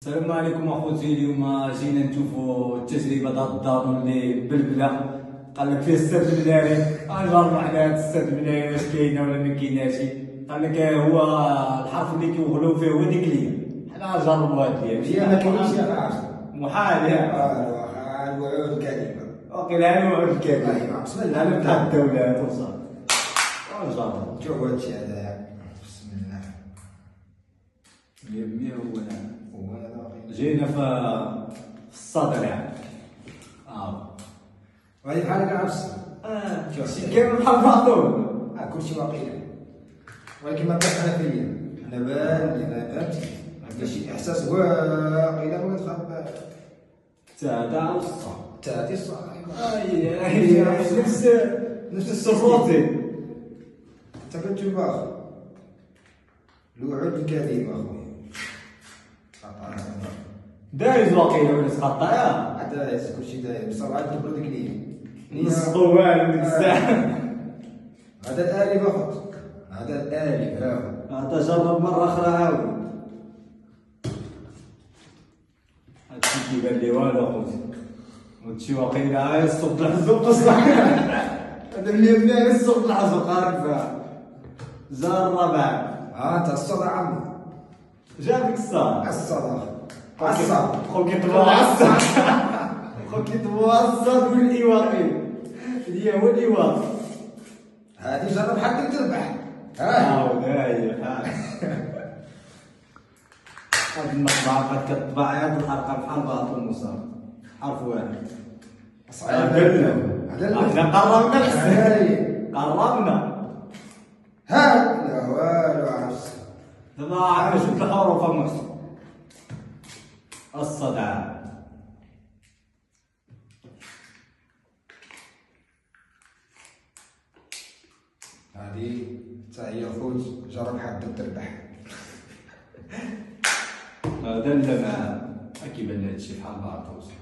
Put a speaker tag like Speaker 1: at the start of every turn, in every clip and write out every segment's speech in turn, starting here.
Speaker 1: السلام عليكم اخوتي. اليوم جينا نشوفوا التجربه ديال الدار اللي بلبله. قال لك فيه السد المناري، غنجربوا حنا هاد السد المناري واش كاينه ولا ما كايناش. قال لك هو الحرف اللي كيوغلوا فيه هو ديك الياء، حنا غنجربوا هاد الياء.
Speaker 2: هي ما كاينش يا عاشر
Speaker 1: محال ياك.
Speaker 2: الوعود الكاذبه
Speaker 1: وقيلا الوعود الكاذب.
Speaker 2: ايوا بسم الله
Speaker 1: انا بتاع الدوله توصل غنجربوا.
Speaker 2: شوف هادشي هذايا بسم الله
Speaker 1: 100 هو
Speaker 2: وهذا
Speaker 1: جينا في الصدر يعني.
Speaker 2: وهذه بحال هكا عرس
Speaker 1: شي كامل بحال بعضهم.
Speaker 2: كلشي واقيلا ولكن ما بقاش فيا انا بان لي فهمتي هذا شي احساس واقيلا بغيت تخاف
Speaker 1: تاع الصح
Speaker 2: تاعتي الصح
Speaker 1: هي نفس الروتين.
Speaker 2: انت كتشوف اخ الوعود الكاذبه اخويا
Speaker 1: دايز واقيلا ولا تقطع
Speaker 2: دايز كلشي دايز بصح عاد تبرد ديك اليد
Speaker 1: نص طوال ديك الساعه.
Speaker 2: هذا الآلف اخوت هذا الآلف
Speaker 1: هذا جرب مره اخرى عاود. هادشي كيبان لي والو اخوتي، هادشي واقيلا غير الصوت الحزوق اصلا. هذا اللي الصوت الحزوق عارفها. جرب
Speaker 2: انت الصدى عمي
Speaker 1: جابك الصاد
Speaker 2: الصدى عصا
Speaker 1: خوك يطبع عصا. خوك يطبع الصاد والايواقي هي هو الايواق.
Speaker 2: هذه جرب حتى تربح
Speaker 1: هاي هاد المطبعة قد كتطبع هاد الارقام بحال بعض المصاب حرف واحد. حنا قربنا الحسن قربنا.
Speaker 2: لا والو عرس
Speaker 1: دابا عاد شوف الحروف محسن. الصدع
Speaker 2: هذه حتى هي خوت جرب حتى تربح.
Speaker 1: هذا لا ما كيبان لي هادشي بحال بعض توصل.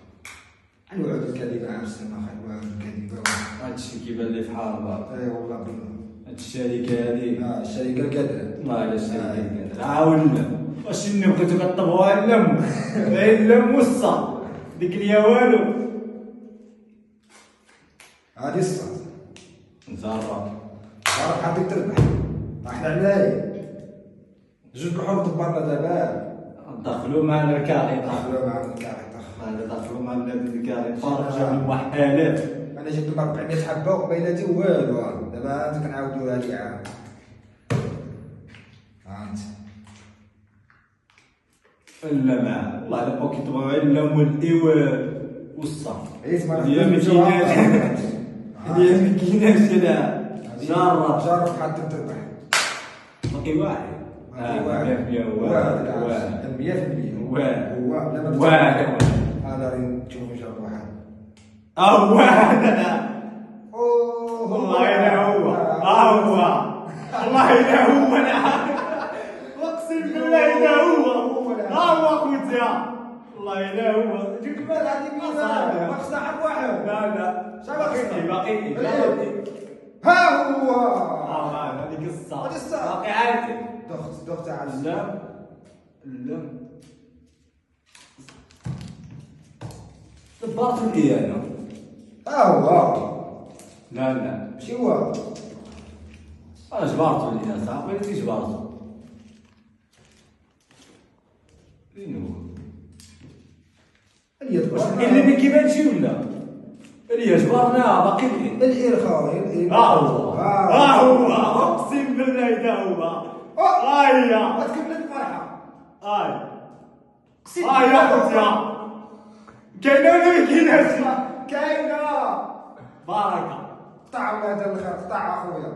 Speaker 2: الوعود الكاذبه عرس ما خير الوعود الكاذبه
Speaker 1: هادشي كيبان لي بحال بعض.
Speaker 2: اي والله بالله
Speaker 1: هاد الشركة هادي
Speaker 2: الشركه الكاذبه
Speaker 1: والله على الشركة ولا واش اللي بغيتو كطبقوها اللم غير اللم والصا ديك اليا والو.
Speaker 2: هذه الصاد
Speaker 1: نجرب
Speaker 2: جرب حتى تربح احنا عناية جوج الحروف دبرنا دابا
Speaker 1: دخلوا معنا الكاري.
Speaker 2: دخلوا معنا الكاري
Speaker 1: دخلوا معنا الكاري فرق جاب لهم 1000.
Speaker 2: انا جبت 400 حبه وقبيلاتي والو دابا انت كنعاودوا هذه عام انت
Speaker 1: لا ما والله الا بوكي تبغوا الا والاي والصا
Speaker 2: عييت ما
Speaker 1: هي ما كايناش. هي ما كايناش لا جرب
Speaker 2: حتى تربح
Speaker 1: باقي واحد.
Speaker 2: واحد 100%
Speaker 1: واحد
Speaker 2: انا راه نشوف نجرب واحد
Speaker 1: واحد انا والله الا هو والله الا هو انا اقسم بالله الا هو هو خوتي والله الا هو. جبت بال هذيك
Speaker 2: ما خصنا حرف واحد
Speaker 1: لا باقي
Speaker 2: ها هو
Speaker 1: هذيك الصا
Speaker 2: هذه الصا.
Speaker 1: باقي عادي
Speaker 2: دخت على
Speaker 1: لا دبرت لي انا.
Speaker 2: هو
Speaker 1: لا
Speaker 2: ماشي هو
Speaker 1: انا جبرت لي صاحبي اللي جبرته. فين هو؟ اللي ما كيبانش ولا اللي جبرناه باقي لي.
Speaker 2: الإرخاء
Speaker 1: هو اقسم بالله اذا هو
Speaker 2: ما تكملت الفرحه
Speaker 1: يا خوتي كاينه ولا ما كايناش؟
Speaker 2: كاينه
Speaker 1: بركه
Speaker 2: قطع ولاد الخير قطع اخويا